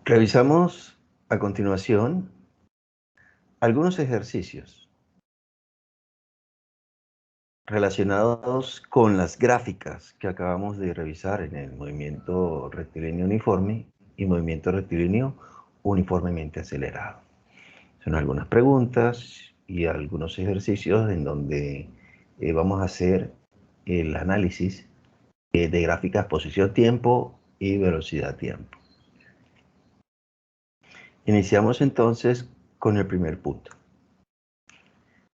Revisamos a continuación algunos ejercicios relacionados con las gráficas que acabamos de revisar en el movimiento rectilíneo uniforme y movimiento rectilíneo uniformemente acelerado. Son algunas preguntas y algunos ejercicios en donde vamos a hacer el análisis de gráficas posición-tiempo y velocidad-tiempo. Iniciamos entonces con el primer punto.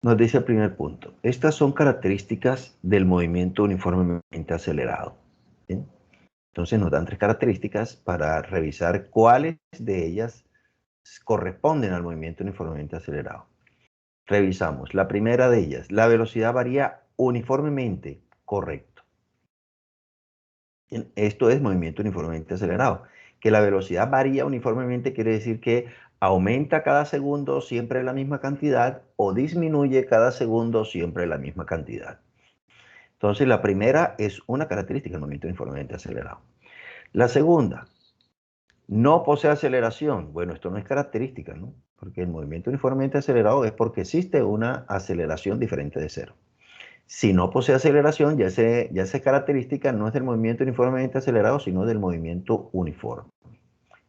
Nos dice el primer punto, estas son características del movimiento uniformemente acelerado. ¿Bien? Entonces nos dan tres características para revisar cuáles de ellas corresponden al movimiento uniformemente acelerado. Revisamos. La primera de ellas, la velocidad varía uniformemente. Correcto. Esto es movimiento uniformemente acelerado. Que la velocidad varía uniformemente quiere decir que aumenta cada segundo siempre la misma cantidad o disminuye cada segundo siempre la misma cantidad. Entonces la primera es una característica del movimiento uniformemente acelerado. La segunda, no posee aceleración. Bueno, esto no es característica, ¿no? Porque el movimiento uniformemente acelerado es porque existe una aceleración diferente de cero. Si no posee aceleración, ya esa característica no es del movimiento uniformemente acelerado, sino del movimiento uniforme.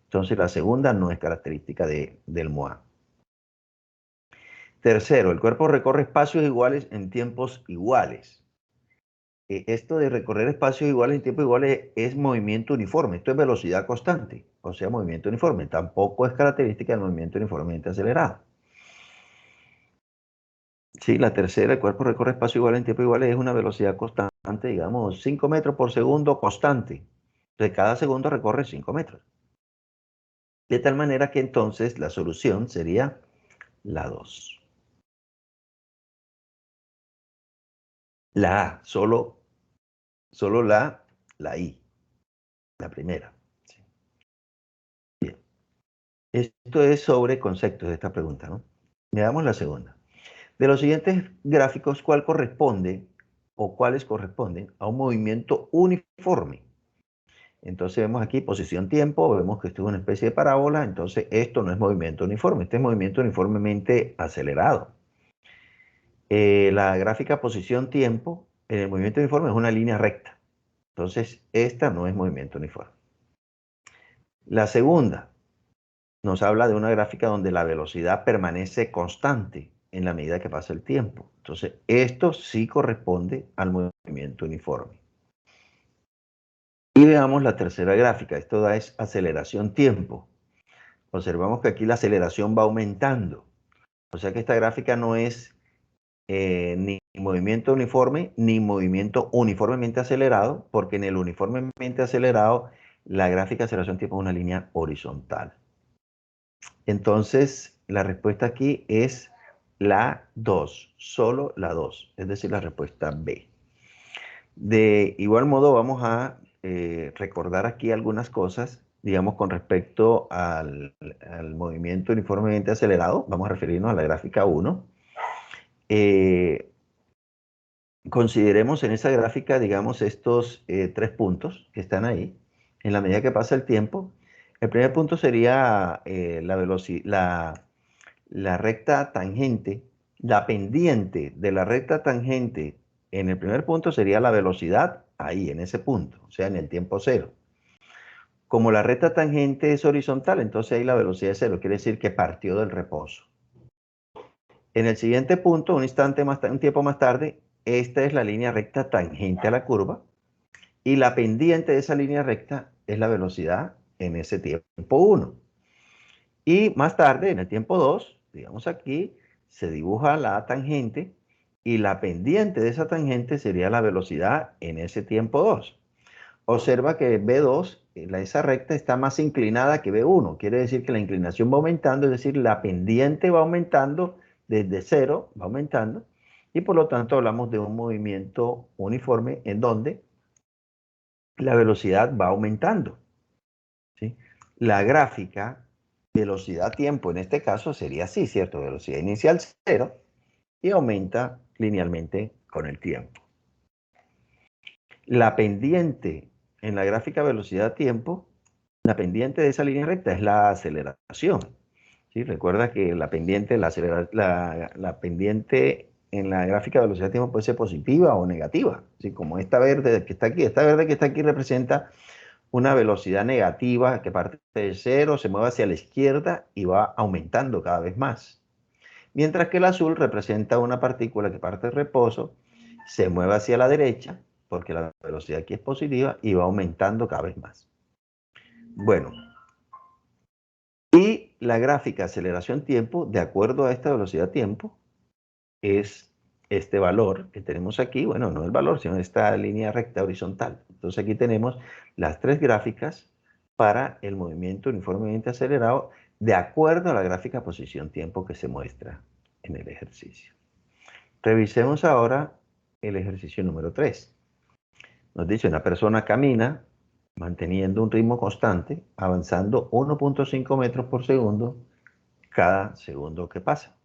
Entonces la segunda no es característica del MOA. Tercero, el cuerpo recorre espacios iguales en tiempos iguales. Esto de recorrer espacios iguales en tiempos iguales es movimiento uniforme. Esto es velocidad constante, o sea, movimiento uniforme. Tampoco es característica del movimiento uniformemente acelerado. Sí, la tercera, el cuerpo recorre espacios iguales en tiempos iguales, es una velocidad constante, digamos, 5 metros por segundo constante. Entonces, cada segundo recorre 5 metros. De tal manera que entonces la solución sería la 2. La A, solo la I, la primera. Sí. Bien. Esto es sobre conceptos de esta pregunta, ¿no? Veamos la segunda. De los siguientes gráficos, ¿cuál corresponde o cuáles corresponden a un movimiento uniforme? Entonces vemos aquí posición-tiempo, vemos que esto es una especie de parábola, entonces esto no es movimiento uniforme, este es movimiento uniformemente acelerado. La gráfica posición-tiempo en el movimiento uniforme es una línea recta, entonces esta no es movimiento uniforme. La segunda nos habla de una gráfica donde la velocidad permanece constante en la medida que pasa el tiempo, entonces esto sí corresponde al movimiento uniforme. Y veamos la tercera gráfica, esto da es aceleración-tiempo. Observamos que aquí la aceleración va aumentando. O sea que esta gráfica no es ni movimiento uniforme ni movimiento uniformemente acelerado, porque en el uniformemente acelerado la gráfica de aceleración tipo es una línea horizontal. Entonces la respuesta aquí es la 2, solo la 2, es decir, la respuesta B. De igual modo vamos a recordar aquí algunas cosas, digamos, con respecto al movimiento uniformemente acelerado. Vamos a referirnos a la gráfica 1. Consideremos en esa gráfica, digamos, estos tres puntos que están ahí. En la medida que pasa el tiempo, el primer punto sería la recta tangente, la pendiente de la recta tangente en el primer punto sería la velocidad ahí, en ese punto, o sea, en el tiempo cero. Como la recta tangente es horizontal, entonces ahí la velocidad es cero, quiere decir que partió del reposo. En el siguiente punto, un tiempo más tarde, esta es la línea recta tangente a la curva y la pendiente de esa línea recta es la velocidad en ese tiempo 1. Y más tarde, en el tiempo 2, digamos aquí, se dibuja la tangente y la pendiente de esa tangente sería la velocidad en ese tiempo 2. Observa que B2, esa recta está más inclinada que B1. Quiere decir que la inclinación va aumentando, es decir, la pendiente va aumentando desde cero, va aumentando. Y por lo tanto hablamos de un movimiento uniforme en donde la velocidad va aumentando. ¿Sí? La gráfica velocidad-tiempo en este caso sería así, ¿cierto? Velocidad inicial 0 y aumenta linealmente con el tiempo. La pendiente en la gráfica velocidad-tiempo La pendiente de esa línea recta es la aceleración. ¿Sí? Recuerda que la pendiente, la pendiente en la gráfica de velocidad de tiempo puede ser positiva o negativa. ¿Sí? Como esta verde que está aquí representa una velocidad negativa que parte de cero, se mueve hacia la izquierda y va aumentando cada vez más. Mientras que el azul representa una partícula que parte de reposo, se mueve hacia la derecha, porque la velocidad aquí es positiva, y va aumentando cada vez más. Bueno, y la gráfica aceleración-tiempo, de acuerdo a esta velocidad-tiempo, es este valor que tenemos aquí, bueno, no el valor, sino esta línea recta horizontal. Entonces aquí tenemos las tres gráficas para el movimiento uniformemente acelerado de acuerdo a la gráfica posición-tiempo que se muestra en el ejercicio. Revisemos ahora el ejercicio número 3. Nos dice, una persona camina manteniendo un ritmo constante, avanzando 1.5 metros por segundo cada segundo que pasa.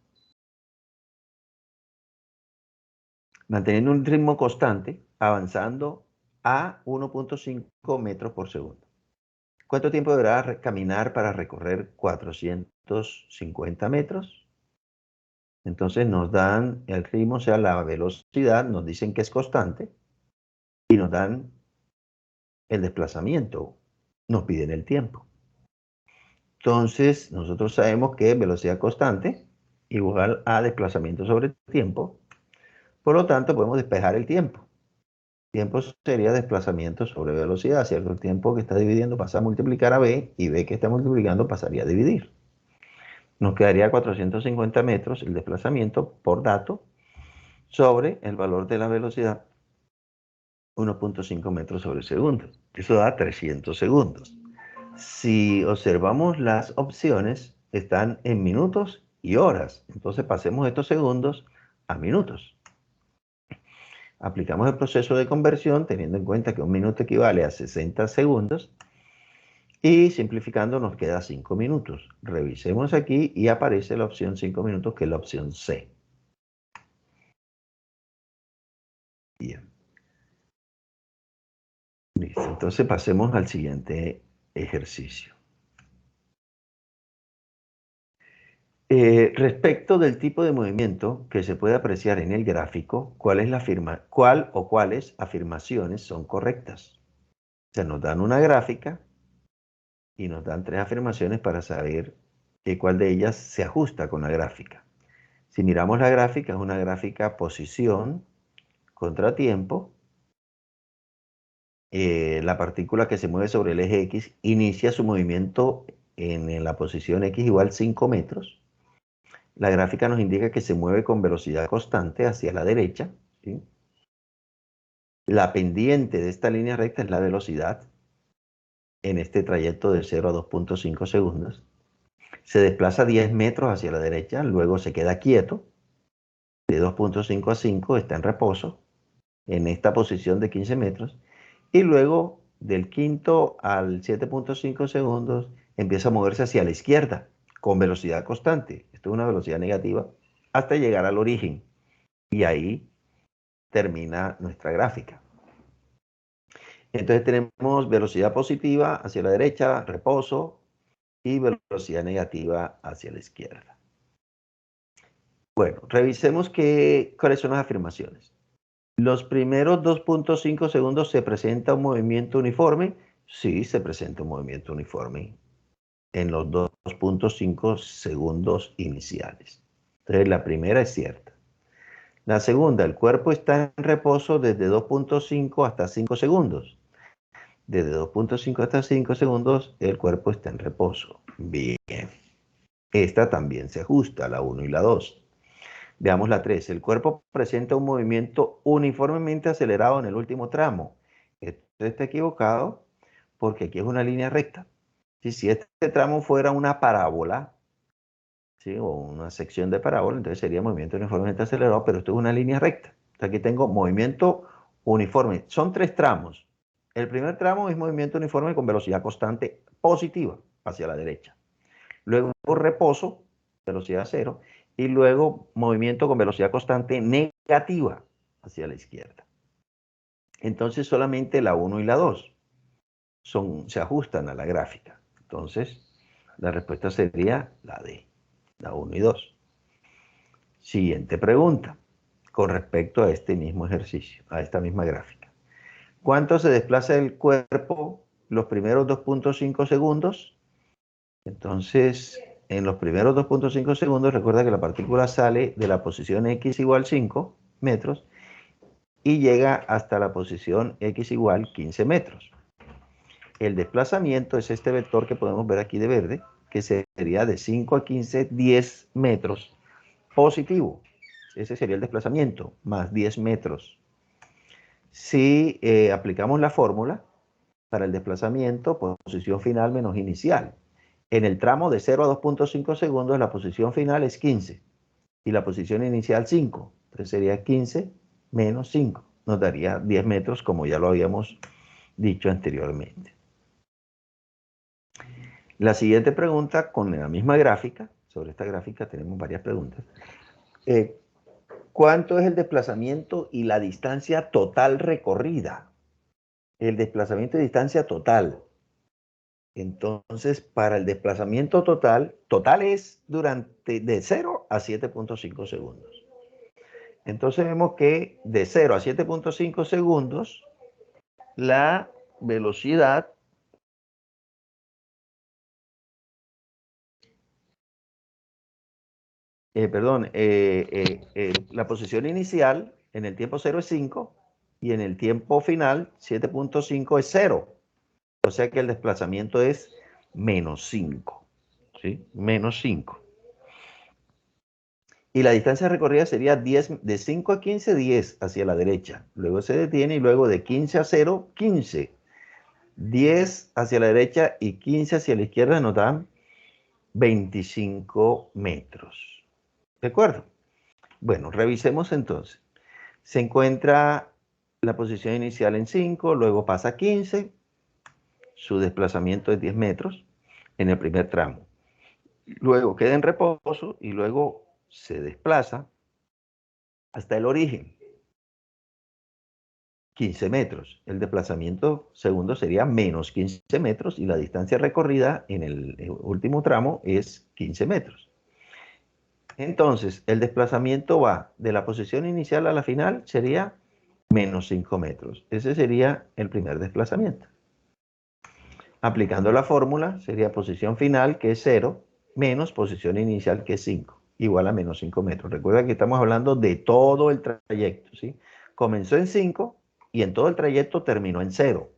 Manteniendo un ritmo constante, avanzando a 1.5 metros por segundo. ¿Cuánto tiempo deberá caminar para recorrer 450 metros? Entonces nos dan el ritmo, o sea, la velocidad, nos dicen que es constante y nos dan el desplazamiento, nos piden el tiempo. Entonces nosotros sabemos que velocidad constante igual a desplazamiento sobre tiempo, por lo tanto podemos despejar el tiempo. Tiempo sería desplazamiento sobre velocidad, ¿cierto? El tiempo que está dividiendo pasa a multiplicar a b y b que está multiplicando pasaría a dividir. Nos quedaría 450 metros el desplazamiento por dato sobre el valor de la velocidad 1.5 metros sobre segundo. Eso da 300 segundos. Si observamos las opciones, están en minutos y horas. Entonces pasemos estos segundos a minutos. Aplicamos el proceso de conversión teniendo en cuenta que un minuto equivale a 60 segundos y simplificando nos queda 5 minutos. Revisemos aquí y aparece la opción 5 minutos, que es la opción C. Bien. Listo. Entonces pasemos al siguiente ejercicio. Respecto del tipo de movimiento que se puede apreciar en el gráfico, ¿cuál o cuáles afirmaciones son correctas? Se nos dan una gráfica y nos dan tres afirmaciones para saber cuál de ellas se ajusta con la gráfica. Si miramos la gráfica, es una gráfica posición contra tiempo. La partícula que se mueve sobre el eje X inicia su movimiento en la posición X igual 5 metros. La gráfica nos indica que se mueve con velocidad constante hacia la derecha, ¿sí? La pendiente de esta línea recta es la velocidad en este trayecto de 0 a 2.5 segundos. Se desplaza 10 metros hacia la derecha, luego se queda quieto. De 2.5 a 5 está en reposo en esta posición de 15 metros. Y luego del quinto al 7.5 segundos empieza a moverse hacia la izquierda con velocidad constante. Esto es una velocidad negativa hasta llegar al origen. Y ahí termina nuestra gráfica. Entonces tenemos velocidad positiva hacia la derecha, reposo, y velocidad negativa hacia la izquierda. Bueno, revisemos cuáles son las afirmaciones. Los primeros 2.5 segundos se presenta un movimiento uniforme. Sí, se presenta un movimiento uniforme en los 2.5 segundos iniciales. Entonces la primera es cierta. La segunda, el cuerpo está en reposo desde 2.5 hasta 5 segundos. Desde 2.5 hasta 5 segundos, el cuerpo está en reposo. Bien. Esta también se ajusta, la 1 y la 2. Veamos la 3. El cuerpo presenta un movimiento uniformemente acelerado en el último tramo. Esto está equivocado porque aquí es una línea recta. Si este tramo fuera una parábola, ¿sí? O una sección de parábola, entonces sería movimiento uniformemente acelerado, pero esto es una línea recta. Entonces aquí tengo movimiento uniforme. Son tres tramos. El primer tramo es movimiento uniforme con velocidad constante positiva hacia la derecha. Luego reposo, velocidad cero, y luego movimiento con velocidad constante negativa hacia la izquierda. Entonces solamente la 1 y la 2 se ajustan a la gráfica. Entonces, la respuesta sería la D, la 1 y 2. Siguiente pregunta, con respecto a este mismo ejercicio, a esta misma gráfica. ¿Cuánto se desplaza el cuerpo los primeros 2.5 segundos? Entonces, en los primeros 2.5 segundos, recuerda que la partícula sale de la posición x igual 5 metros y llega hasta la posición x igual 15 metros. El desplazamiento es este vector que podemos ver aquí de verde, que sería de 5 a 15, 10 metros positivo. Ese sería el desplazamiento, más 10 metros. Si aplicamos la fórmula para el desplazamiento, posición final menos inicial. En el tramo de 0 a 2.5 segundos, la posición final es 15 y la posición inicial 5. Entonces sería 15 menos 5. Nos daría 10 metros, como ya lo habíamos dicho anteriormente. La siguiente pregunta, con la misma gráfica, sobre esta gráfica tenemos varias preguntas. ¿Cuánto es el desplazamiento y la distancia total recorrida? El desplazamiento y distancia total. Entonces, para el desplazamiento total es de 0 a 7.5 segundos. Entonces vemos que de 0 a 7.5 segundos, la velocidad la posición inicial en el tiempo 0 es 5 y en el tiempo final 7.5 es 0. O sea que el desplazamiento es menos 5. ¿Sí? Menos 5. Y la distancia recorrida sería 10, de 5 a 15, 10 hacia la derecha. Luego se detiene y luego de 15 a 0, 15. 10 hacia la derecha y 15 hacia la izquierda nos dan 25 metros. ¿De acuerdo? Bueno, revisemos entonces. Se encuentra la posición inicial en 5, luego pasa a 15. Su desplazamiento es 10 metros en el primer tramo. Luego queda en reposo y luego se desplaza hasta el origen. 15 metros. El desplazamiento segundo sería menos 15 metros y la distancia recorrida en el último tramo es 15 metros. Entonces, el desplazamiento va de la posición inicial a la final, sería menos 5 metros. Ese sería el primer desplazamiento. Aplicando la fórmula, sería posición final, que es 0, menos posición inicial, que es 5, igual a menos 5 metros. Recuerda que estamos hablando de todo el trayecto, ¿sí? Comenzó en 5 y en todo el trayecto terminó en 0.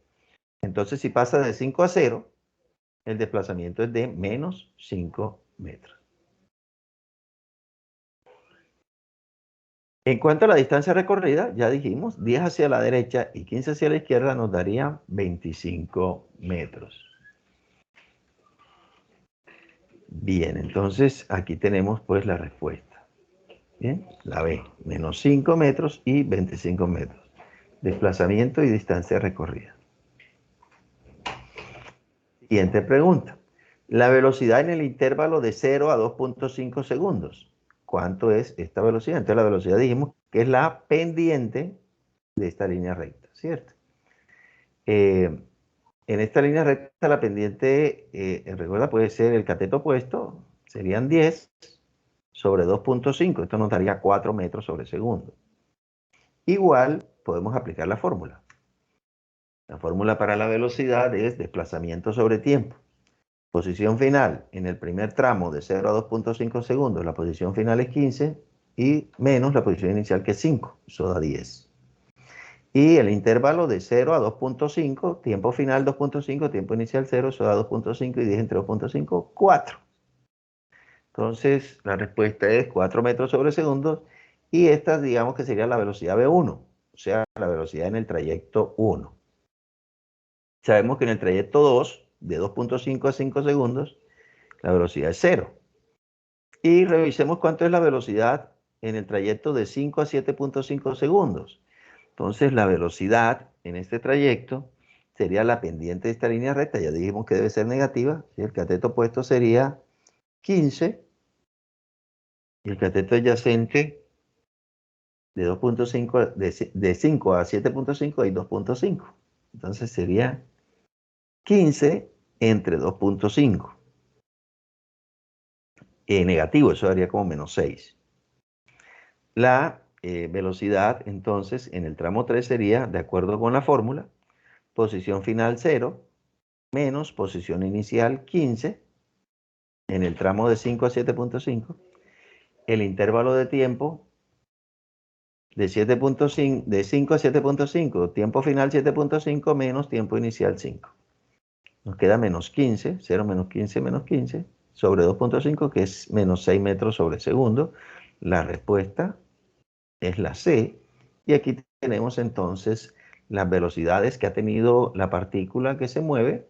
Entonces, si pasa de 5 a 0, el desplazamiento es de menos 5 metros. En cuanto a la distancia recorrida, ya dijimos, 10 hacia la derecha y 15 hacia la izquierda nos daría 25 metros. Bien, entonces aquí tenemos pues la respuesta. Bien, la B, menos 5 metros y 25 metros. Desplazamiento y distancia recorrida. Siguiente pregunta. La velocidad en el intervalo de 0 a 2.5 segundos. ¿Cuánto es esta velocidad? Entonces la velocidad dijimos que es la pendiente de esta línea recta, ¿cierto? En esta línea recta la pendiente, recuerda, puede ser el cateto opuesto, serían 10 sobre 2.5. Esto nos daría 4 metros sobre segundo. Igual podemos aplicar la fórmula. La fórmula para la velocidad es desplazamiento sobre tiempo. Posición final en el primer tramo de 0 a 2.5 segundos, la posición final es 15 y menos la posición inicial que es 5, eso da 10. Y el intervalo de 0 a 2.5, tiempo final 2.5, tiempo inicial 0, eso da 2.5 y 10 entre 2.5, 4. Entonces la respuesta es 4 metros sobre segundo y esta digamos que sería la velocidad V1, o sea, la velocidad en el trayecto 1. Sabemos que en el trayecto 2, de 2.5 a 5 segundos, la velocidad es 0. Y revisemos cuánto es la velocidad en el trayecto de 5 a 7.5 segundos. Entonces la velocidad en este trayecto sería la pendiente de esta línea recta. Ya dijimos que debe ser negativa. ¿Sí? El cateto opuesto sería 15 y el cateto adyacente de 2.5 de 5 a 7.5 hay 2.5. Entonces sería 15 entre 2.5. Negativo, eso daría como menos 6. La velocidad, entonces, en el tramo 3 sería, de acuerdo con la fórmula, posición final 0, menos posición inicial 15, en el tramo de 5 a 7.5, el intervalo de tiempo de 7.5, de 5 a 7.5, tiempo final 7.5 menos tiempo inicial 5. Nos queda menos 15, 0 menos 15 menos 15, sobre 2.5, que es menos 6 metros sobre segundo. La respuesta es la C. Y aquí tenemos entonces las velocidades que ha tenido la partícula que se mueve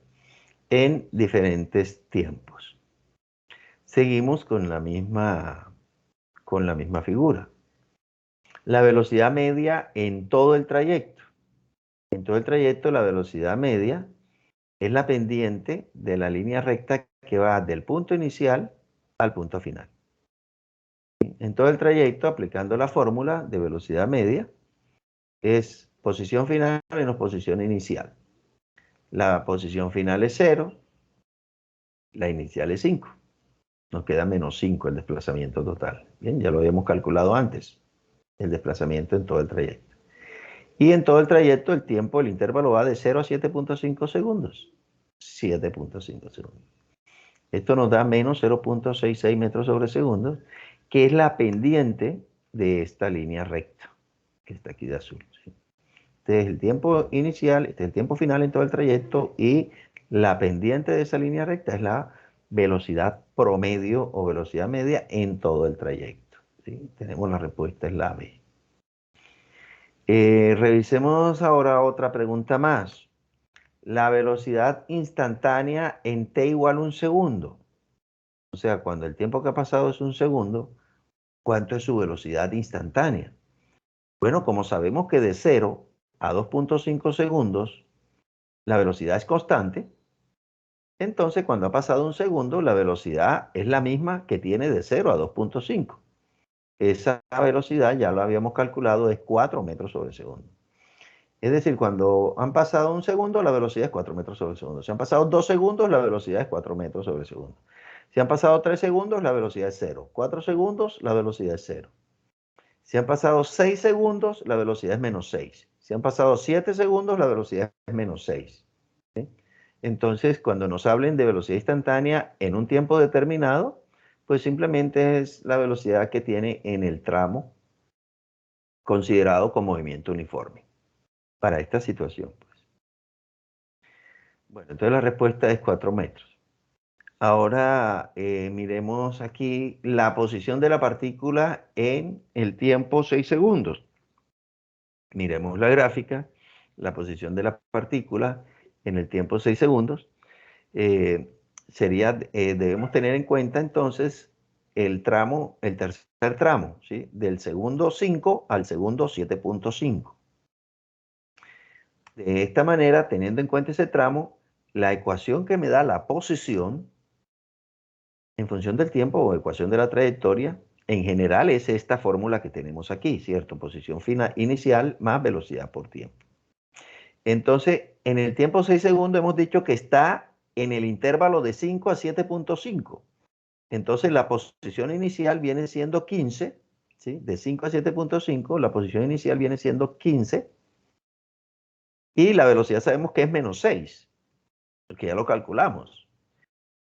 en diferentes tiempos. Seguimos con la misma figura. La velocidad media en todo el trayecto. En todo el trayecto, la velocidad media es la pendiente de la línea recta que va del punto inicial al punto final. En todo el trayecto, aplicando la fórmula de velocidad media, es posición final menos posición inicial. La posición final es 0, la inicial es 5. Nos queda menos 5 el desplazamiento total. Bien, ya lo habíamos calculado antes, el desplazamiento en todo el trayecto. Y en todo el trayecto el tiempo, el intervalo va de 0 a 7.5 segundos. 7.5 segundos. Esto nos da menos 0.66 metros sobre segundo, que es la pendiente de esta línea recta, que está aquí de azul. ¿Sí? Este es el tiempo inicial, este es el tiempo final en todo el trayecto, y la pendiente de esa línea recta es la velocidad promedio o velocidad media en todo el trayecto. ¿Sí? Tenemos la respuesta, es la B. Revisemos ahora otra pregunta más. La velocidad instantánea en t igual a 1 segundo. O sea, cuando el tiempo que ha pasado es 1 segundo, ¿cuánto es su velocidad instantánea? Bueno, como sabemos que de 0 a 2.5 segundos la velocidad es constante, entonces cuando ha pasado 1 segundo la velocidad es la misma que tiene de 0 a 2.5. Esa velocidad ya lo habíamos calculado, es 4 metros sobre segundo. Es decir, cuando han pasado 1 segundo, la velocidad es 4 metros sobre segundo. Si han pasado 2 segundos, la velocidad es 4 metros sobre segundo. Si han pasado 3 segundos, la velocidad es 0. 4 segundos, la velocidad es 0. Si han pasado 6 segundos, la velocidad es menos 6. Si han pasado 7 segundos, la velocidad es menos 6. ¿Sí? Entonces, cuando nos hablen de velocidad instantánea en un tiempo determinado, pues simplemente es la velocidad que tiene en el tramo considerado con movimiento uniforme para esta situación. Pues. Bueno, entonces la respuesta es 4 metros. Ahora miremos aquí la posición de la partícula en el tiempo 6 segundos. Miremos la gráfica, la posición de la partícula en el tiempo 6 segundos. Debemos tener en cuenta entonces el tercer tramo, ¿sí? Del segundo 5 al segundo 7.5. De esta manera, teniendo en cuenta ese tramo, la ecuación que me da la posición en función del tiempo o ecuación de la trayectoria, en general es esta fórmula que tenemos aquí, ¿cierto? Posición inicial más velocidad por tiempo. Entonces, en el tiempo 6 segundos hemos dicho que está en el intervalo de 5 a 7.5. Entonces, la posición inicial viene siendo 15, ¿sí? De 5 a 7.5, la posición inicial viene siendo 15. Y la velocidad sabemos que es menos 6, porque ya lo calculamos.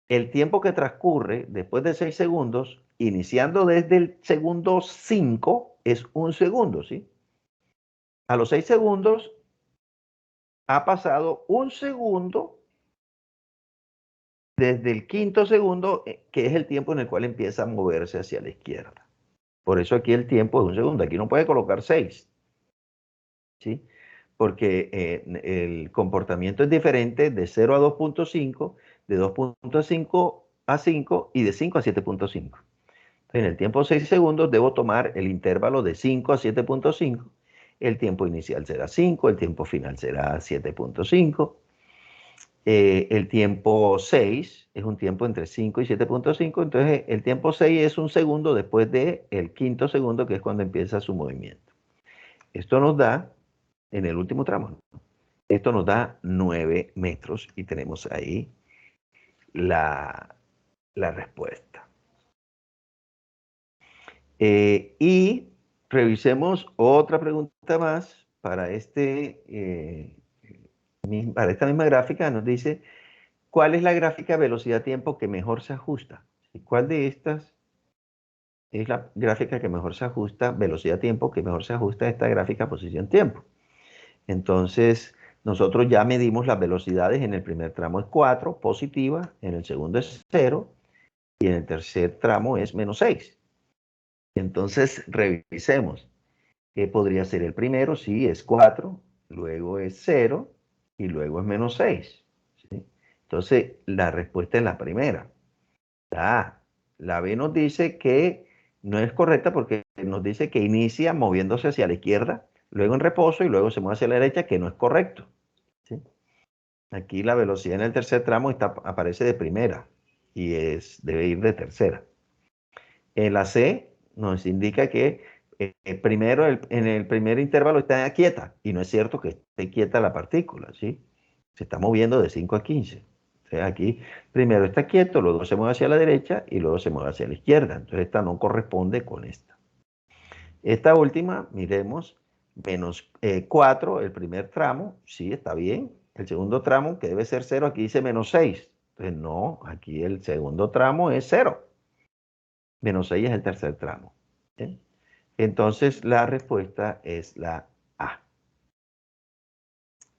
El tiempo que transcurre después de 6 segundos, iniciando desde el segundo 5, es 1 segundo, ¿sí? A los 6 segundos ha pasado 1 segundo desde el quinto segundo, que es el tiempo en el cual empieza a moverse hacia la izquierda. Por eso aquí el tiempo es 1 segundo. Aquí no puede colocar 6, ¿sí? Porque el comportamiento es diferente de 0 a 2.5, de 2.5 a 5 y de 5 a 7.5. En el tiempo 6 segundos debo tomar el intervalo de 5 a 7.5. El tiempo inicial será 5, el tiempo final será 7.5. El tiempo 6 es un tiempo entre 5 y 7.5. Entonces el tiempo 6 es 1 segundo después del quinto segundo, que es cuando empieza su movimiento. Esto nos da, en el último tramo, esto nos da 9 metros y tenemos ahí la respuesta. Y revisemos otra pregunta más para, para esta misma gráfica. Nos dice, ¿cuál es la gráfica velocidad-tiempo que mejor se ajusta? ¿Cuál de estas es la gráfica que mejor se ajusta, velocidad-tiempo, que mejor se ajusta a esta gráfica posición-tiempo? Entonces, nosotros ya medimos las velocidades. En el primer tramo es 4, positiva, en el segundo es 0, y en el tercer tramo es -6. Entonces, revisemos. ¿Qué podría ser el primero? Sí, es 4, luego es 0, y luego es -6. ¿Sí? Entonces, la respuesta es la primera. La B nos dice que no es correcta porque nos dice que inicia moviéndose hacia la izquierda, luego en reposo y luego se mueve hacia la derecha, que no es correcto. ¿Sí? Aquí la velocidad en el tercer tramo aparece de primera y debe ir de tercera. La C nos indica que primero en el primer intervalo está quieta, y no es cierto que esté quieta la partícula, ¿sí? Se está moviendo de 5 a 15. O sea, aquí primero está quieto, luego se mueve hacia la derecha y luego se mueve hacia la izquierda. Entonces esta no corresponde con esta. Esta última, miremos, -4, el primer tramo, sí, está bien. El segundo tramo, que debe ser 0, aquí dice -6. Entonces no, aquí el segundo tramo es 0. -6 es el tercer tramo. ¿Sí? Entonces la respuesta es la A.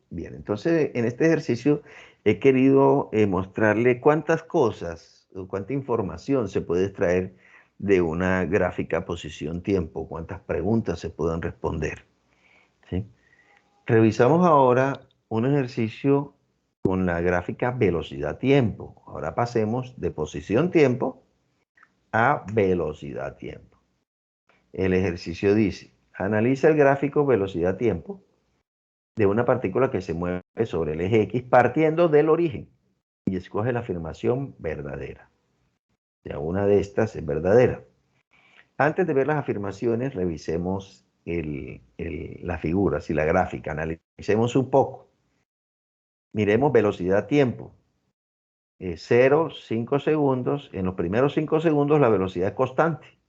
Bien, entonces en este ejercicio he querido mostrarle cuántas cosas o cuánta información se puede extraer de una gráfica posición-tiempo, cuántas preguntas se pueden responder. ¿Sí? Revisamos ahora un ejercicio con la gráfica velocidad-tiempo. Ahora pasemos de posición-tiempo a velocidad-tiempo. El ejercicio dice, analiza el gráfico velocidad-tiempo de una partícula que se mueve sobre el eje X partiendo del origen y escoge la afirmación verdadera. O sea, una de estas es verdadera. Antes de ver las afirmaciones, revisemos las figuras y la gráfica, analicemos un poco. Miremos velocidad-tiempo. 0, 5 segundos. En los primeros 5 segundos la velocidad es constante.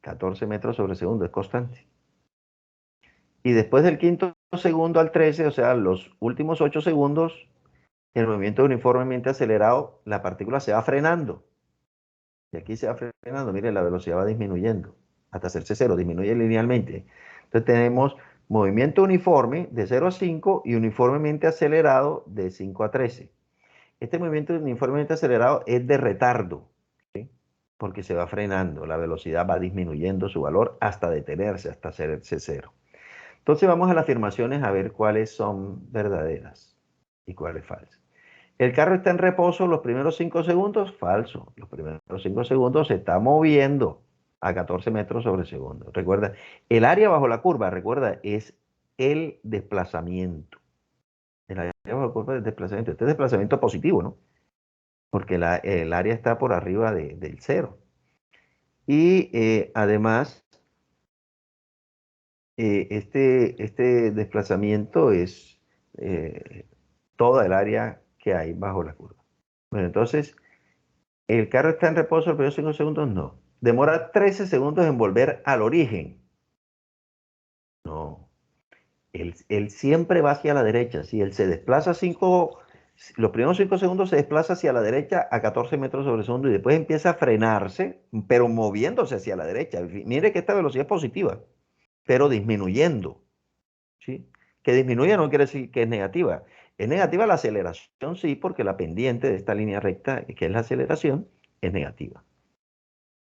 14 metros sobre segundo es constante. Y después del quinto segundo al 13, o sea, los últimos 8 segundos, el movimiento uniformemente acelerado, la partícula se va frenando. Y aquí se va frenando, mire, la velocidad va disminuyendo hasta hacerse 0, disminuye linealmente. Entonces tenemos movimiento uniforme de 0 a 5 y uniformemente acelerado de 5 a 13. Este movimiento uniformemente acelerado es de retardo, ¿sí? Porque se va frenando, la velocidad va disminuyendo su valor hasta detenerse, hasta hacerse 0. Entonces vamos a las afirmaciones a ver cuáles son verdaderas y cuáles falsas. El carro está en reposo los primeros 5 segundos, falso. Los primeros 5 segundos se está moviendo a 14 metros sobre segundo. Recuerda, el área bajo la curva, recuerda, es el desplazamiento. El área bajo la curva es el desplazamiento. Este es desplazamiento positivo, ¿no? Porque el área está por arriba del 0. Y además, este desplazamiento es toda el área que hay bajo la curva. Bueno, entonces, ¿el carro está en reposo los primeros 5 segundos? No. ¿Demora 13 segundos en volver al origen? No. Él siempre va hacia la derecha. Si él se desplaza los primeros 5 segundos se desplaza hacia la derecha a 14 metros sobre segundo y después empieza a frenarse, pero moviéndose hacia la derecha. Mire que esta velocidad es positiva, pero disminuyendo. ¿Sí? Que disminuye no quiere decir que es negativa. Es negativa la aceleración, sí, porque la pendiente de esta línea recta, que es la aceleración, es negativa.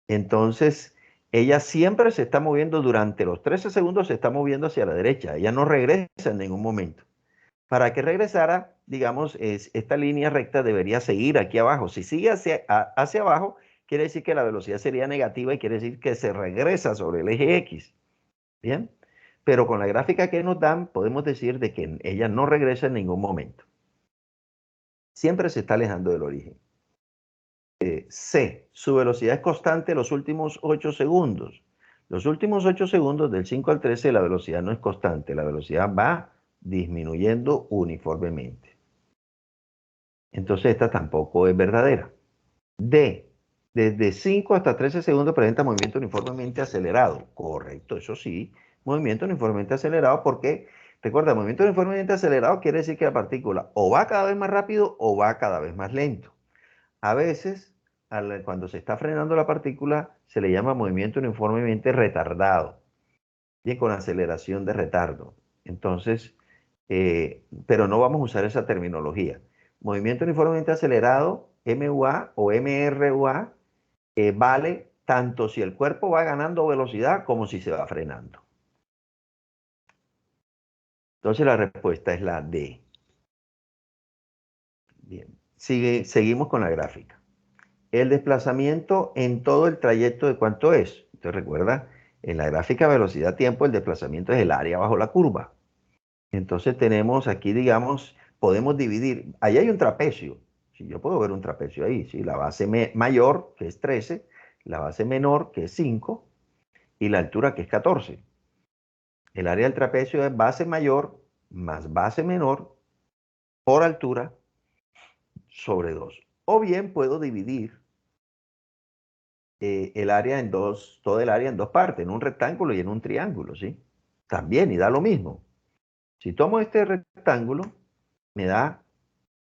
Entonces, ella siempre se está moviendo durante los 13 segundos, se está moviendo hacia la derecha. Ella no regresa en ningún momento. Para que regresara, digamos, esta línea recta debería seguir aquí abajo. Si sigue hacia abajo, quiere decir que la velocidad sería negativa y quiere decir que se regresa sobre el eje X. ¿Bien? Pero con la gráfica que nos dan, podemos decir de que ella no regresa en ningún momento. Siempre se está alejando del origen. C, su velocidad es constante los últimos 8 segundos. Los últimos 8 segundos, del 5 al 13, la velocidad no es constante. La velocidad va disminuyendo uniformemente. Entonces esta tampoco es verdadera. D, desde 5 hasta 13 segundos presenta movimiento uniformemente acelerado. Correcto, eso sí, movimiento uniformemente acelerado porque, recuerda, movimiento uniformemente acelerado quiere decir que la partícula o va cada vez más rápido o va cada vez más lento. A veces, cuando se está frenando la partícula, se le llama movimiento uniformemente retardado, y con aceleración de retardo. Entonces, pero no vamos a usar esa terminología. Movimiento uniformemente acelerado, MUA o MRUA, vale tanto si el cuerpo va ganando velocidad como si se va frenando. Entonces la respuesta es la D. Bien, seguimos con la gráfica. El desplazamiento en todo el trayecto de cuánto es. Entonces recuerda, en la gráfica velocidad-tiempo el desplazamiento es el área bajo la curva. Entonces tenemos aquí, digamos, podemos dividir, ahí hay un trapecio, si yo puedo ver un trapecio ahí, ¿sí? La base mayor, que es 13, la base menor, que es 5, y la altura, que es 14. El área del trapecio es base mayor más base menor por altura sobre 2. O bien puedo dividir el área en dos, todo el área en dos partes, en un rectángulo y en un triángulo, ¿sí? También, y da lo mismo. Si tomo este rectángulo, me da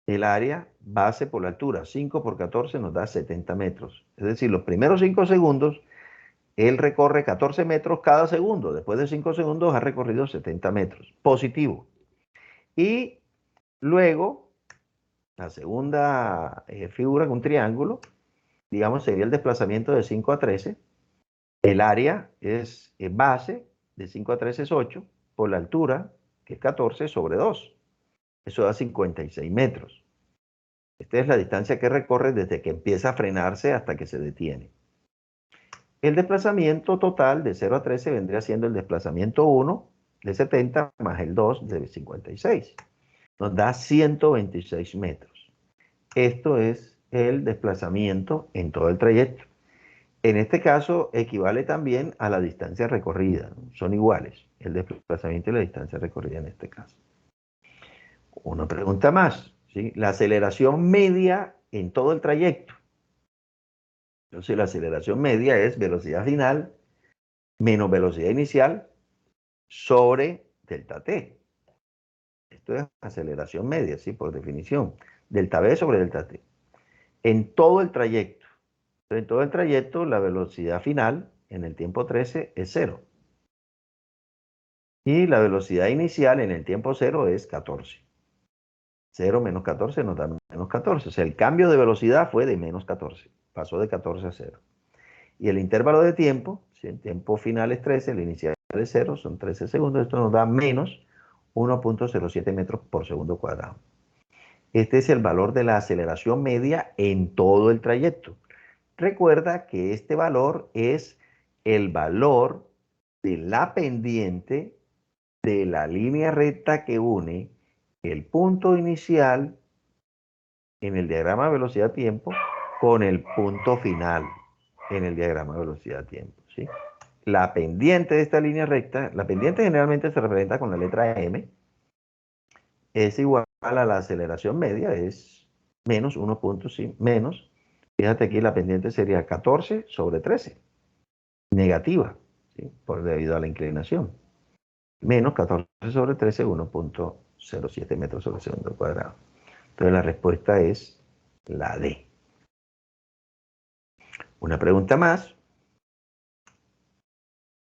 el área base por la altura. 5 por 14 nos da 70 metros. Es decir, los primeros 5 segundos, él recorre 14 metros cada segundo. Después de 5 segundos ha recorrido 70 metros. Positivo. Y luego, la segunda figura, un triángulo, digamos, sería el desplazamiento de 5 a 13. El área es base, de 5 a 13 es 8, por la altura, que es 14, sobre 2. Eso da 56 metros. Esta es la distancia que recorre desde que empieza a frenarse hasta que se detiene. El desplazamiento total de 0 a 13 vendría siendo el desplazamiento 1 de 70 más el 2 de 56. Nos da 126 metros. Esto es el desplazamiento en todo el trayecto. En este caso equivale también a la distancia recorrida. Son iguales, el desplazamiento y la distancia recorrida en este caso. Una pregunta más, ¿sí? La aceleración media en todo el trayecto. Entonces la aceleración media es velocidad final menos velocidad inicial sobre delta t. Esto es aceleración media, ¿sí? Por definición. Delta v sobre delta t. En todo el trayecto. En todo el trayecto la velocidad final en el tiempo 13 es 0. Y la velocidad inicial en el tiempo 0 es 14. 0 menos 14 nos da menos 14. O sea, el cambio de velocidad fue de menos 14. Pasó de 14 a 0. Y el intervalo de tiempo, si el tiempo final es 13, el inicial es 0, son 13 segundos. Esto nos da menos 1.07 metros por segundo cuadrado. Este es el valor de la aceleración media en todo el trayecto. Recuerda que este valor es el valor de la pendiente de la línea recta que une el punto inicial en el diagrama de velocidad-tiempo con el punto final en el diagrama de velocidad-tiempo, ¿sí? La pendiente de esta línea recta, la pendiente generalmente se representa con la letra M, es igual a la aceleración media, es menos 1.5, menos, fíjate aquí la pendiente sería 14 sobre 13, negativa, ¿sí? Por debido a la inclinación. Menos 14 sobre 13, 1.07 metros sobre segundo cuadrado. Entonces la respuesta es la D. Una pregunta más.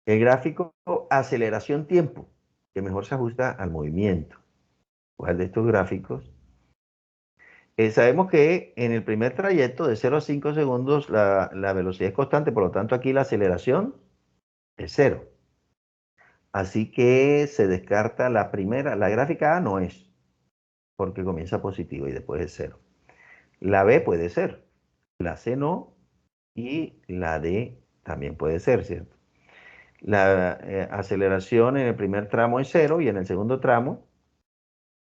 El gráfico aceleración-tiempo, que mejor se ajusta al movimiento. ¿Cuál de estos gráficos? Sabemos que en el primer trayecto de 0 a 5 segundos la velocidad es constante, por lo tanto aquí la aceleración es 0. Así que se descarta la primera, la gráfica A no es, porque comienza positivo y después es 0. La B puede ser, la C no, y la D también puede ser, ¿cierto? La aceleración en el primer tramo es 0 y en el segundo tramo,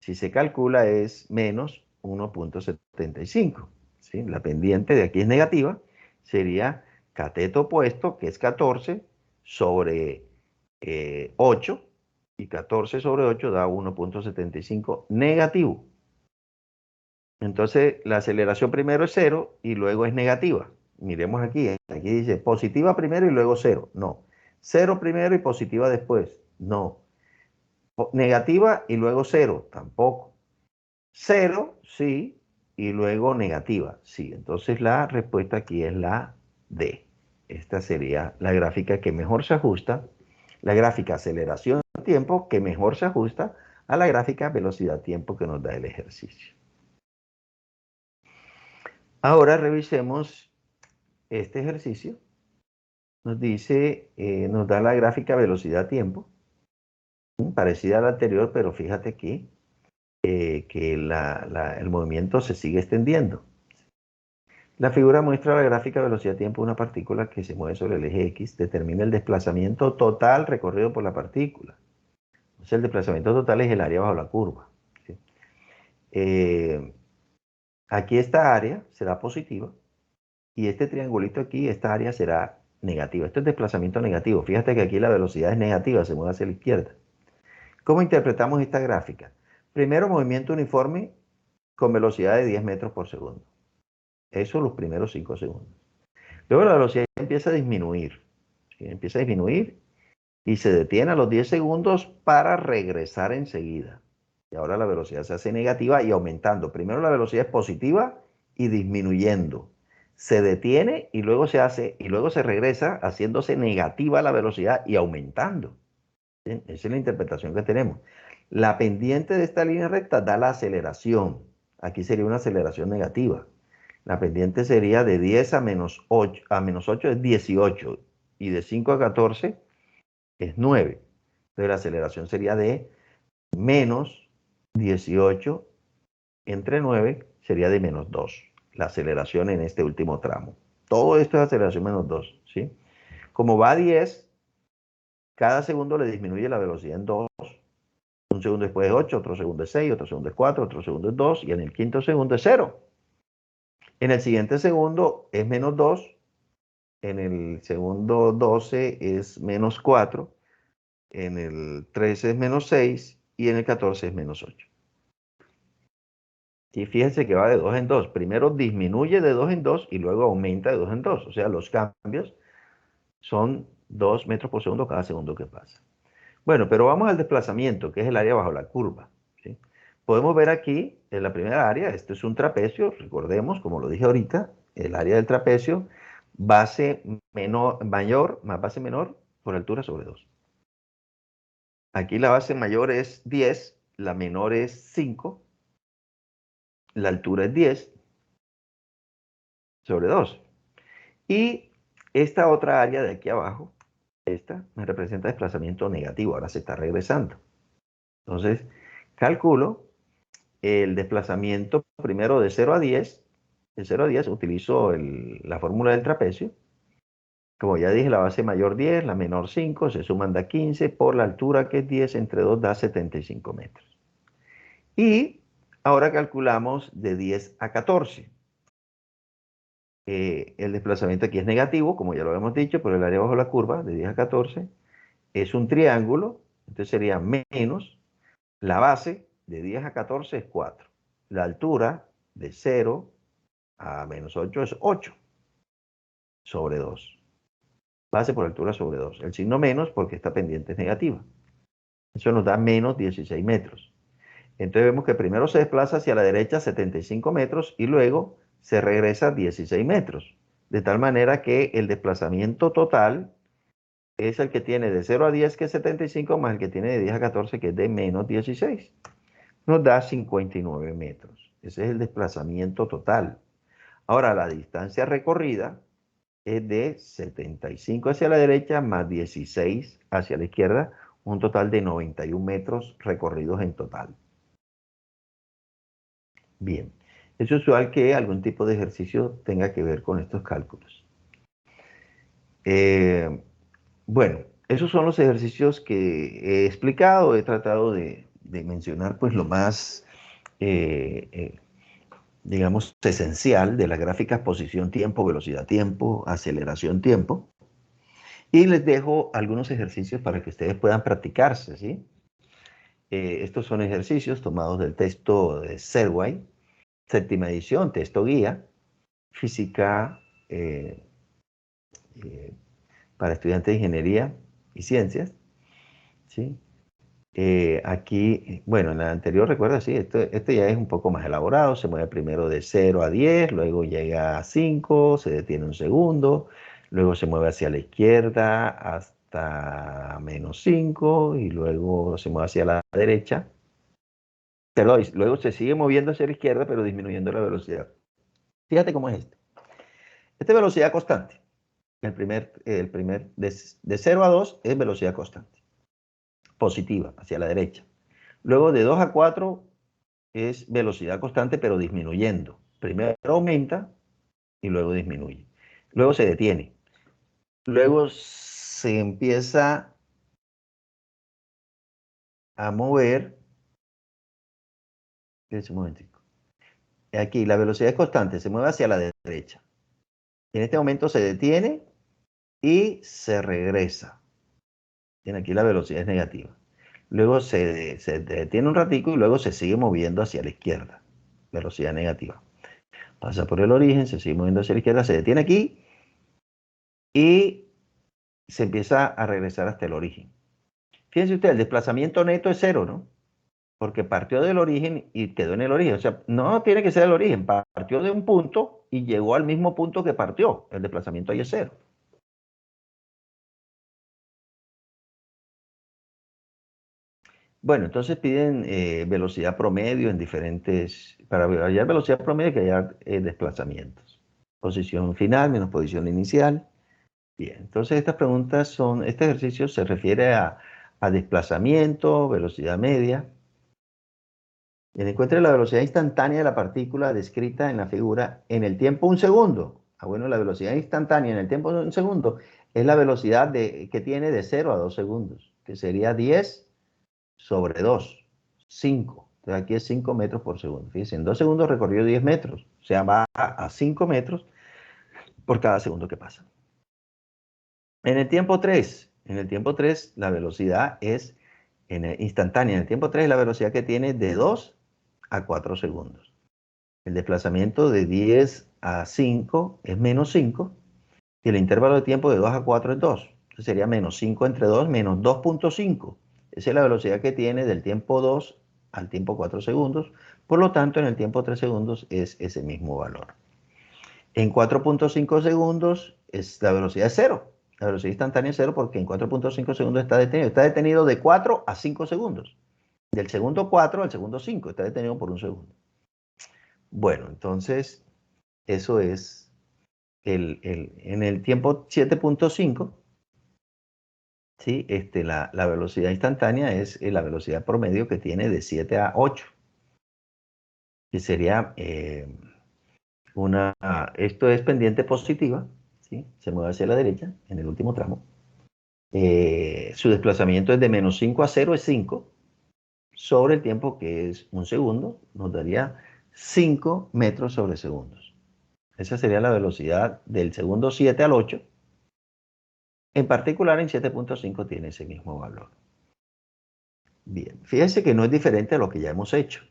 si se calcula, es menos 1.75. ¿Sí? La pendiente de aquí es negativa, sería cateto opuesto, que es 14, sobre 8, y 14 sobre 8 da 1.75 negativo. Entonces, la aceleración primero es cero y luego es negativa. Miremos aquí, aquí dice positiva primero y luego cero. No. Cero primero y positiva después. No. Negativa y luego cero. Tampoco. Cero, sí, y luego negativa. Sí. Entonces, la respuesta aquí es la D. Esta sería la gráfica que mejor se ajusta, la gráfica aceleración-tiempo que mejor se ajusta a la gráfica velocidad-tiempo que nos da el ejercicio. Ahora revisemos este ejercicio. Nos dice, nos da la gráfica velocidad-tiempo, parecida a la anterior, pero fíjate aquí que el movimiento se sigue extendiendo. La figura muestra la gráfica velocidad-tiempo de una partícula que se mueve sobre el eje X, determina el desplazamiento total recorrido por la partícula. O sea, el desplazamiento total es el área bajo la curva. ¿Sí? Aquí esta área será positiva y este triangulito aquí, esta área será negativa. Esto es desplazamiento negativo. Fíjate que aquí la velocidad es negativa, se mueve hacia la izquierda. ¿Cómo interpretamos esta gráfica? Primero, movimiento uniforme con velocidad de 10 metros por segundo. Eso los primeros 5 segundos. Luego la velocidad empieza a disminuir. ¿Sí? Empieza a disminuir y se detiene a los 10 segundos para regresar enseguida. Y ahora la velocidad se hace negativa y aumentando. Primero la velocidad es positiva y disminuyendo. Se detiene y luego se hace, y luego se regresa haciéndose negativa la velocidad y aumentando. ¿Sí? Esa es la interpretación que tenemos. La pendiente de esta línea recta da la aceleración. Aquí sería una aceleración negativa. La pendiente sería de 10 a menos 8, a menos 8 es 18 y de 5 a 14 es 9. Entonces la aceleración sería de menos 18 entre 9 sería de menos 2. La aceleración en este último tramo. Todo esto es aceleración menos 2. ¿Sí? Como va a 10, cada segundo le disminuye la velocidad en 2. Un segundo después es 8, otro segundo es 6, otro segundo es 4, otro segundo es 2 y en el quinto segundo es 0. En el siguiente segundo es menos 2, en el segundo 12 es menos 4, en el 13 es menos 6 y en el 14 es menos 8. Y fíjense que va de 2 en 2. Primero disminuye de 2 en 2 y luego aumenta de 2 en 2. O sea, los cambios son 2 metros por segundo cada segundo que pasa. Bueno, pero vamos al desplazamiento, que es el área bajo la curva. ¿Sí? Podemos ver aquí, en la primera área, este es un trapecio, recordemos, como lo dije ahorita, el área del trapecio, base menor, mayor más base menor por altura sobre 2. Aquí la base mayor es 10, la menor es 5, la altura es 10 sobre 2. Y esta otra área de aquí abajo, esta me representa desplazamiento negativo, ahora se está regresando. Entonces, calculo el desplazamiento primero de 0 a 10. De 0 a 10 utilizo la fórmula del trapecio. Como ya dije, la base mayor 10, la menor 5, se suman da 15 por la altura que es 10 entre 2 da 75 metros. Y ahora calculamos de 10 a 14. El desplazamiento aquí es negativo, como ya lo hemos dicho, por el área bajo la curva, de 10 a 14. Es un triángulo, entonces sería menos. La base de 10 a 14 es 4. La altura de 0 a menos 8 es 8 sobre 2. Base por altura sobre 2. El signo menos porque esta pendiente es negativa. Eso nos da menos 16 metros. Entonces vemos que primero se desplaza hacia la derecha 75 metros y luego se regresa 16 metros. De tal manera que el desplazamiento total es el que tiene de 0 a 10, que es 75, más el que tiene de 10 a 14, que es de menos 16. Nos da 59 metros. Ese es el desplazamiento total. Ahora, la distancia recorrida es de 75 hacia la derecha más 16 hacia la izquierda, un total de 91 metros recorridos en total. Bien, es usual que algún tipo de ejercicio tenga que ver con estos cálculos. Bueno, esos son los ejercicios que he explicado, he tratado de mencionar pues lo más, digamos, esencial de las gráficas posición-tiempo, velocidad-tiempo, aceleración-tiempo. Y les dejo algunos ejercicios para que ustedes puedan practicarse, ¿sí? Estos son ejercicios tomados del texto de Serway. séptima edición, texto guía, física para estudiantes de ingeniería y ciencias, ¿sí? Aquí, bueno, en la anterior, recuerda, sí, este ya es un poco más elaborado, se mueve primero de 0 a 10, luego llega a 5, se detiene un segundo, luego se mueve hacia la izquierda hasta -5 y luego se mueve hacia la derecha. Perdón, y luego se sigue moviendo hacia la izquierda, pero disminuyendo la velocidad. Fíjate cómo es este. Esta es velocidad constante. El primer de 0 a 2 es velocidad constante, positiva, hacia la derecha. Luego de 2 a 4 es velocidad constante, pero disminuyendo. Primero aumenta y luego disminuye. Luego se detiene. Luego se empieza a mover. Un momentico. Aquí la velocidad es constante, se mueve hacia la derecha. En este momento se detiene y se regresa. Aquí la velocidad es negativa. Luego se detiene un ratico y luego se sigue moviendo hacia la izquierda. Velocidad negativa. Pasa por el origen, se sigue moviendo hacia la izquierda, se detiene aquí y se empieza a regresar hasta el origen. Fíjense usted, el desplazamiento neto es 0, ¿no? Porque partió del origen y quedó en el origen. O sea, no tiene que ser el origen. Partió de un punto y llegó al mismo punto que partió. El desplazamiento ahí es 0. Bueno, entonces piden velocidad promedio en diferentes, para hallar velocidad promedio hay que hallar desplazamientos. Posición final menos posición inicial. Bien, entonces estas preguntas son, este ejercicio se refiere a desplazamiento, velocidad media. Bien, encuentre la velocidad instantánea de la partícula descrita en la figura en el tiempo 1 segundo. Bueno, la velocidad instantánea en el tiempo 1 segundo es la velocidad que tiene de 0 a 2 segundos, que sería 10 sobre 2, 5. Entonces aquí es 5 metros por segundo. Fíjense, en 2 segundos recorrió 10 metros. O sea, va a 5 metros por cada segundo que pasa. En el tiempo 3 la velocidad es instantánea. En el tiempo 3 la velocidad que tiene de 2 a 4 segundos. El desplazamiento de 10 a 5 es -5 y el intervalo de tiempo de 2 a 4 es 2. Entonces sería -5 entre 2 menos 2.5. Esa es la velocidad que tiene del tiempo 2 al tiempo 4 segundos. Por lo tanto, en el tiempo 3 segundos es ese mismo valor. En 4.5 segundos la velocidad es 0. La velocidad instantánea es 0 porque en 4.5 segundos está detenido. Está detenido de 4 a 5 segundos. Del segundo 4 al segundo 5. Está detenido por un segundo. Bueno, entonces eso es en el tiempo 7.5, ¿sí? La velocidad instantánea es la velocidad promedio que tiene de 7 a 8, que sería esto es pendiente positiva, ¿sí? Se mueve hacia la derecha en el último tramo. Su desplazamiento es de -5 a 0 es 5, sobre el tiempo que es 1 segundo, nos daría 5 metros sobre segundos. Esa sería la velocidad del segundo 7 al 8. En particular, en 7.5 tiene ese mismo valor. Bien, fíjense que no es diferente a lo que ya hemos hecho.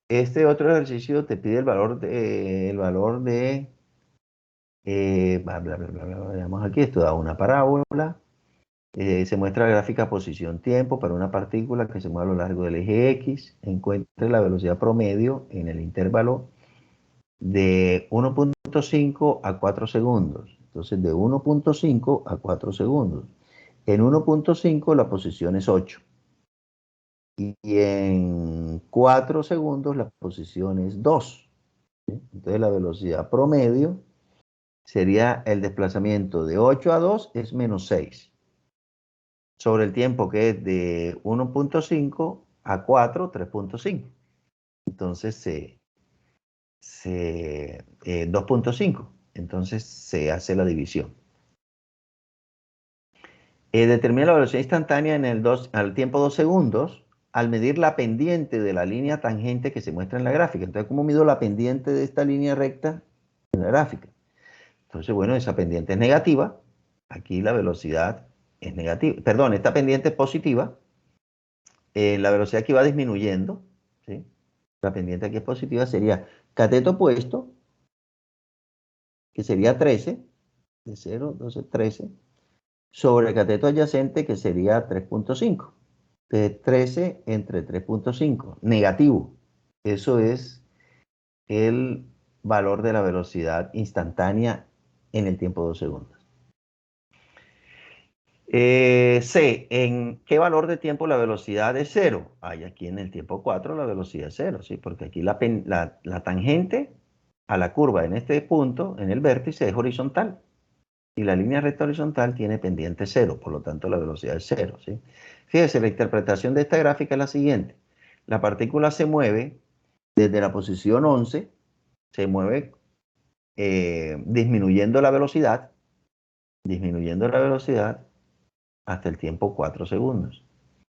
Este otro ejercicio te pide el valor de bla, bla, bla, bla, bla, veamos aquí, esto da una parábola. Se muestra la gráfica posición-tiempo para una partícula que se mueve a lo largo del eje X. Encuentre la velocidad promedio en el intervalo de 1.5 a 4 segundos. Entonces, de 1.5 a 4 segundos. En 1.5 la posición es 8. Y en 4 segundos la posición es 2. ¿Sí? Entonces, la velocidad promedio sería el desplazamiento de 8 a 2 es -6. Sobre el tiempo que es de 1.5 a 4, 3.5. Entonces, 2.5. Entonces se hace la división. Determina la velocidad instantánea al tiempo 2 segundos al medir la pendiente de la línea tangente que se muestra en la gráfica. Entonces, ¿cómo mido la pendiente de esta línea recta en la gráfica? Entonces, bueno, esa pendiente es negativa. Aquí la velocidad es negativa. Perdón, esta pendiente es positiva. La velocidad aquí va disminuyendo, ¿sí? la pendiente aquí es positiva, sería cateto opuesto, que sería 13, de 0, 12, 13, sobre el cateto adyacente, que sería 3.5. Entonces, 13 entre 3.5, negativo. Eso es el valor de la velocidad instantánea en el tiempo 2 segundos. C, ¿en qué valor de tiempo la velocidad es 0? Hay aquí en el tiempo 4 la velocidad es 0, ¿sí? Porque aquí la tangente a la curva en este punto, en el vértice, es horizontal. Y la línea recta horizontal tiene pendiente 0, por lo tanto la velocidad es 0, ¿sí? Fíjese, la interpretación de esta gráfica es la siguiente. La partícula se mueve desde la posición 11, se mueve disminuyendo la velocidad hasta el tiempo 4 segundos.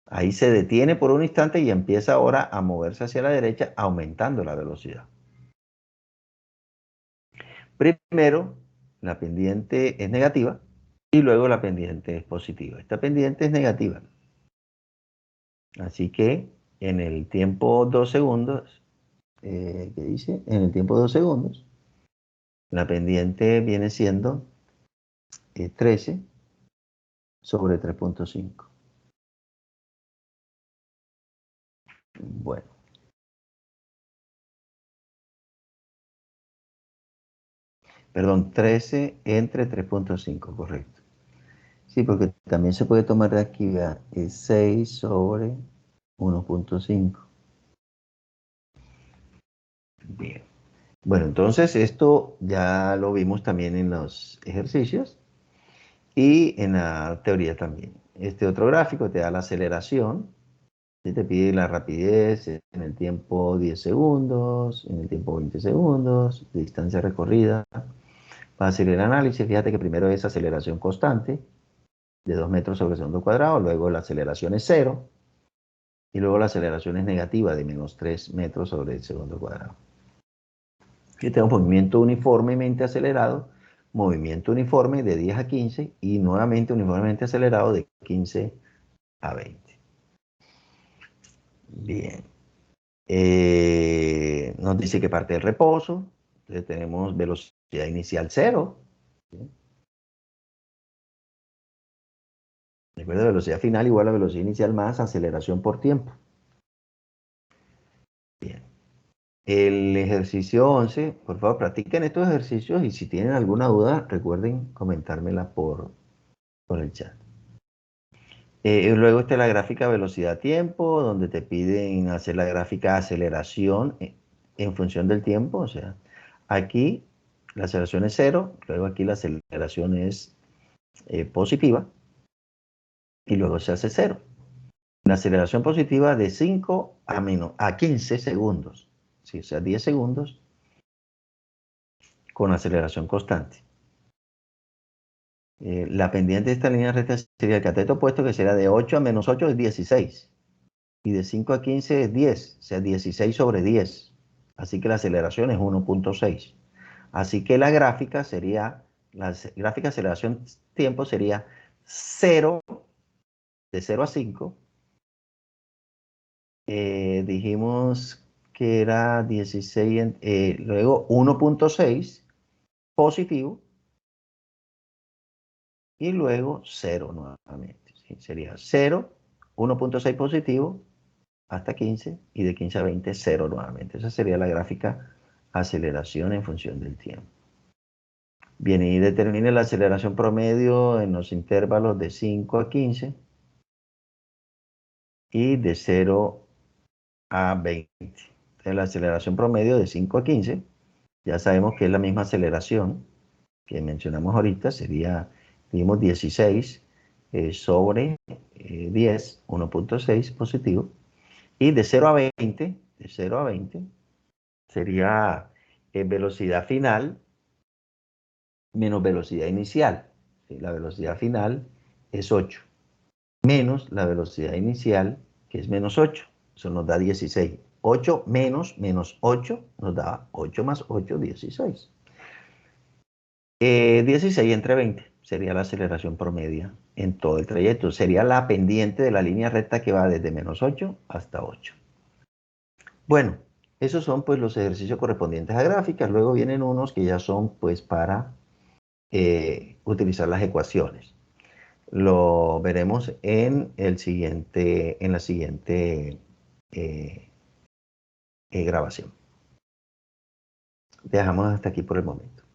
Ahí se detiene por un instante y empieza ahora a moverse hacia la derecha, aumentando la velocidad. Primero, la pendiente es negativa y luego la pendiente es positiva. Esta pendiente es negativa. Así que en el tiempo 2 segundos, ¿qué dice? En el tiempo 2 segundos, la pendiente viene siendo 13 sobre 3.5. Bueno, perdón, 13 entre 3.5, correcto. Sí, porque también se puede tomar de aquí, vea, es 6 sobre 1.5. Bien. Bueno, entonces esto ya lo vimos también en los ejercicios y en la teoría también. Este otro gráfico te da la aceleración, ¿sí? Te pide la rapidez en el tiempo 10 segundos, en el tiempo 20 segundos, distancia recorrida. Para hacer el análisis, fíjate que primero es aceleración constante de 2 metros sobre segundo cuadrado, luego la aceleración es 0 y luego la aceleración es negativa de menos 3 metros sobre el segundo cuadrado. Aquí tengo movimiento uniformemente acelerado, movimiento uniforme de 10 a 15 y nuevamente uniformemente acelerado de 15 a 20. Bien. Nos dice que parte del reposo. Entonces tenemos velocidad inicial 0. ¿Sí? Recuerda, velocidad final igual a velocidad inicial más aceleración por tiempo. Bien. El ejercicio 11, por favor, practiquen estos ejercicios y si tienen alguna duda, recuerden comentármela por el chat. Luego está la gráfica velocidad-tiempo, donde te piden hacer la gráfica aceleración en función del tiempo. O sea, aquí la aceleración es 0, luego aquí la aceleración es positiva y luego se hace 0. La aceleración positiva de 5 a 15 segundos. ¿Sí? O sea, 10 segundos con aceleración constante. La pendiente de esta línea recta sería el cateto opuesto, que será de 8 a menos 8 es 16. Y de 5 a 15 es 10, o sea, 16 sobre 10. Así que la aceleración es 1.6. Así que la gráfica aceleración tiempo sería 0, de 0 a 5. Dijimos que era 16, luego 1.6 positivo y luego 0 nuevamente. ¿Sí? Sería 0, 1.6 positivo hasta 15 y de 15 a 20, 0 nuevamente. Esa sería la gráfica aceleración en función del tiempo. Bien, y determine la aceleración promedio en los intervalos de 5 a 15 y de 0 a 20. Entonces, la aceleración promedio de 5 a 15, ya sabemos que es la misma aceleración que mencionamos ahorita, sería, digamos, 16 sobre 10, 1.6 positivo. Y de 0 a 20, sería velocidad final menos velocidad inicial. ¿Sí? La velocidad final es 8, menos la velocidad inicial, que es menos 8. Eso nos da 16. 8 menos 8 nos da 8 más 8, 16. 16 entre 20 sería la aceleración promedia en todo el trayecto. Sería la pendiente de la línea recta que va desde menos 8 hasta 8. Bueno, Esos son pues los ejercicios correspondientes a gráficas. Luego vienen unos que ya son pues para utilizar las ecuaciones. Lo veremos en la siguiente eh, grabación. Dejamos hasta aquí por el momento.